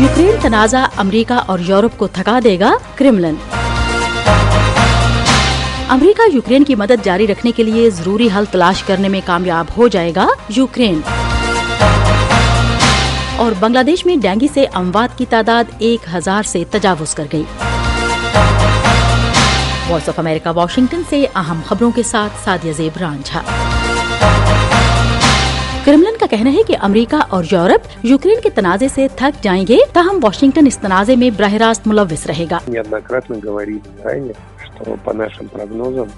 Ukraine तनाज़ा America और Europe को थका देगा, क्रेमलिन। अमेरिका यूक्रेन की मदद जारी रखने के लिए जरूरी हल तलाश करने में कामयाब हो जाएगा, यूक्रेन। और बांग्लादेश में डेंगू से अमवात की तादाद 1000 से तजावुज कर गई। वॉइस ऑफ अमेरिका वाशिंगटन से अहम खबरों के साथ सादिया ज़ेब रांझा। क्रेमलिन का कहना है कि अमेरिका और यूरोप यूक्रेन के तनाज़े से थक जाएंगे, ताहम वाशिंगटन इस तनाज़े में बराह रास्त मुलव्विस रहेगा।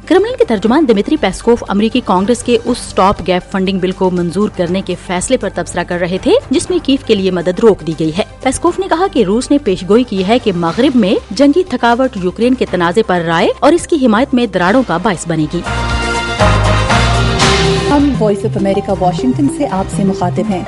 क्रेमलिन के तर्जुमान दिमित्री पेस्कोव अमेरिकी कांग्रेस के उस स्टॉप गैप फंडिंग बिल को मंजूर करने के फैसले पर तबसरा कर रहे थे जिसमें कीव के लिए मदद रोक दी गई है। पेस्कोव ने कहा कि रूस ने पेशगोई की है कि मगरिब में जंगी थकावट यूक्रेन के तनाज़े पर राय और इसकी हिमायत में दरारों का बाइस बनेगी। हम वॉइस ऑफ अमेरिका वाशिंगटन से आपसे मुखातिब हैं।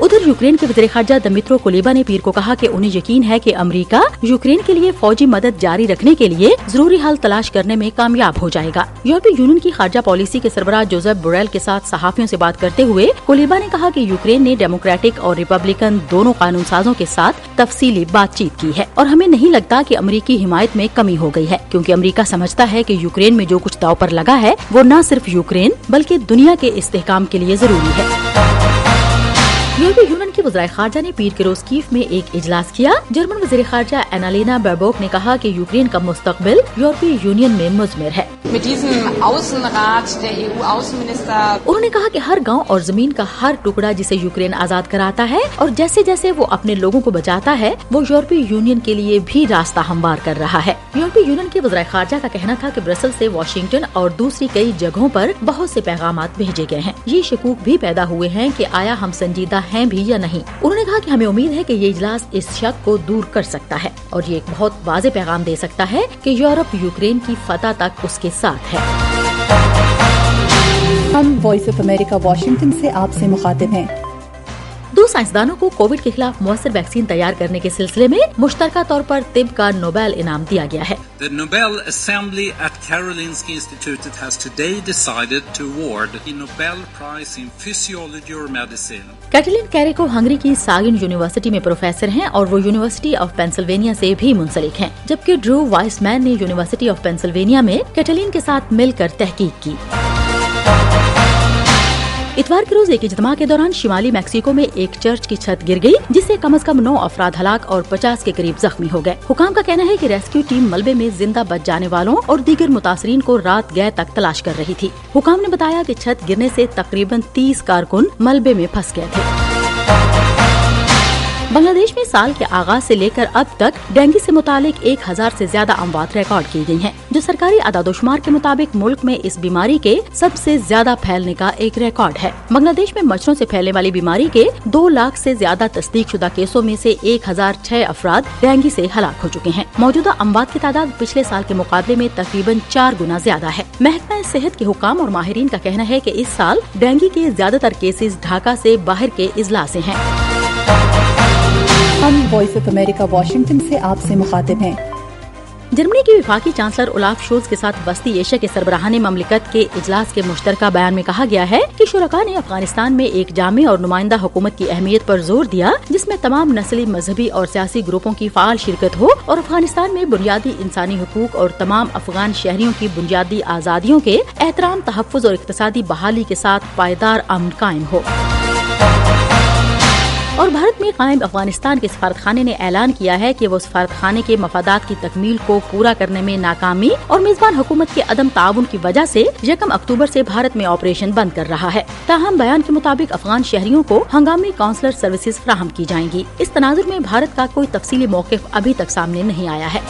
उधर यूक्रेन के वज़ीर ख़ारजा दिमित्रो कुलेबा ने पीर को कहा कि उन्हें यकीन है कि अमेरिका यूक्रेन के लिए फौजी मदद जारी रखने के लिए जरूरी हल तलाश करने में कामयाब हो जाएगा। यूरोपीय यूनियन की खारजा पॉलिसी के सरबराह जोसेफ बोरेल के साथ सहाफियों से बात करते हुए कुलेबा ने कहा कि यूक्रेन ने डेमोक्रेटिक और रिपब्लिकन दोनों कानून साजों के साथ तफसीली बातचीत की है और हमें नहीं लगता कि अमेरिकी हिमायत में कमी हो गई है, क्योंकि अमेरिका समझता है कि यूक्रेन में जो कुछ दांव पर लगा है वो न सिर्फ यूक्रेन बल्कि दुनिया के इस्तेहकाम के लिए जरूरी है। यूरोपीय यूनियन के वज़ीर ख़ारजा ने पीर के रोज कीव में एक इजलास किया। जर्मन वज़ीर ख़ारजा एनालेना बेरबॉक ने कहा कि यूक्रेन का मुस्तकबिल यूरोपीय यूनियन में मुज़मिर है। उन्होंने कहा कि हर गांव और जमीन का हर टुकड़ा जिसे यूक्रेन आजाद कराता है और जैसे जैसे वो अपने लोगों को बचाता है वो यूरोपीय यूनियन के लिए भी रास्ता हमवार कर रहा है। यूरोपीय यूनियन के वज़ीर ख़ारजा का कहना था कि ब्रसेल से वाशिंगटन और दूसरी कई जगहों पर बहुत से पैगामात भेजे गए हैं। ये शकूक भी पैदा हुए हैं कि आया हम संजीदा हैं भी या नहीं। उन्होंने कहा कि हमें उम्मीद है कि ये इजलास इस शक को दूर कर सकता है और ये एक बहुत वाज़े पैगाम दे सकता है कि यूरोप यूक्रेन की फतह तक उसके साथ है। हम वॉइस ऑफ अमेरिका वाशिंगटन से आपसे मुखातिब हैं। दो साइंसदानों को कोविड के खिलाफ मुअस्सर वैक्सीन तैयार करने के सिलसिले में मुश्तरका तौर पर तिब का नोबेल इनाम दिया गया है। The Nobel Assembly at Karolinska Institutet has today decided to award the Nobel Prize in Physiology or Medicine. Katalin Kariko को हंगरी की सागिन यूनिवर्सिटी में प्रोफेसर हैं और वो यूनिवर्सिटी ऑफ पेंसिल्वेनिया से भी मुंसलिक हैं, जबकि ड्रू वाइसमैन ने यूनिवर्सिटी ऑफ पेंसिल्वेनिया में कैटलिन के साथ मिलकर तहकीक की। इतवार के रोज एक इज्तिमा के दौरान शिमाली मैक्सिको में एक चर्च की छत गिर गई, जिससे कम से कम 9 अफराद हलाक और 50 के करीब जख्मी हो गए। हुकाम का कहना है कि रेस्क्यू टीम मलबे में जिंदा बच जाने वालों और दीगर मुतासरीन को रात गए तक तलाश कर रही थी। हुकाम ने बताया कि छत गिरने से तकरीबन 30 कारकुन मलबे में फंस गए थे। बांग्लादेश में साल के आगाज से लेकर अब तक डेंगू से मुतालिक 1000 से ज्यादा अमवात रिकॉर्ड की गई हैं, जो सरकारी आदादोशुमार के मुताबिक मुल्क में इस बीमारी के सबसे ज्यादा फैलने का एक रिकॉर्ड है। बांग्लादेश में मच्छरों से फैलने वाली बीमारी के 2 लाख से ज्यादा तस्दीक शुदा केसों में से 1006 अफराद डेंगू से हलाक हो चुके हैं। मौजूदा अमवात की तादाद पिछले साल के मुकाबले में तकरीबन 4 गुना ज्यादा है। महकमा सेहत के हुकाम और माहिरीन का कहना है कि इस साल डेंगू के ज्यादातर केसेस ढाका से बाहर के इजला से हैं। हम वॉइस ऑफ अमेरिका वाशिंगटन से आपसे मुखातिब हैं। जर्मनी की वफाकी चांसलर ओलाफ शोल्ज के साथ वस्ती एशिया के सरबराहान ममलिकत के इजलास के मुश्तरका बयान में कहा गया है कि शुरका ने अफगानिस्तान में एक जामे और नुमाइंदा हुकूमत की अहमियत पर जोर दिया, जिसमें तमाम नस्ली, मजहबी और सियासी ग्रुपों की फाल शिरकत हो और अफगानिस्तान में बुनियादी इंसानी हुकूक और तमाम अफगान शहरियों की बुनियादी आजादियों के एहतराम, तहफ़्फ़ुज़ और इक़्तिसादी बहाली के साथ पायदार अमन कायम हो। और भारत में कायम अफगानिस्तान के सफारतखाने ने ऐलान किया है कि वो सफारतखाने के मफादात की तकमील को पूरा करने में नाकामी और मेजबान हुकूमत के अदम ताउन की वजह से 1 अक्टूबर से भारत में ऑपरेशन बंद कर रहा है। ताहम बयान के मुताबिक अफगान शहरियों को हंगामी काउंसलर सर्विसेज फराहम की जाएंगी। इस तनाजुर में भारत का कोई तफसीली मौक़िफ़ अभी तक सामने नहीं आया है।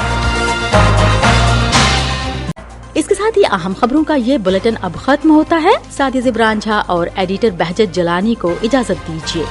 इसके साथ ही अहम खबरों का ये बुलेटिन अब खत्म होता है। सादिया ज़ेब रांझा और एडिटर बहजत जलानी को इजाजत दीजिए।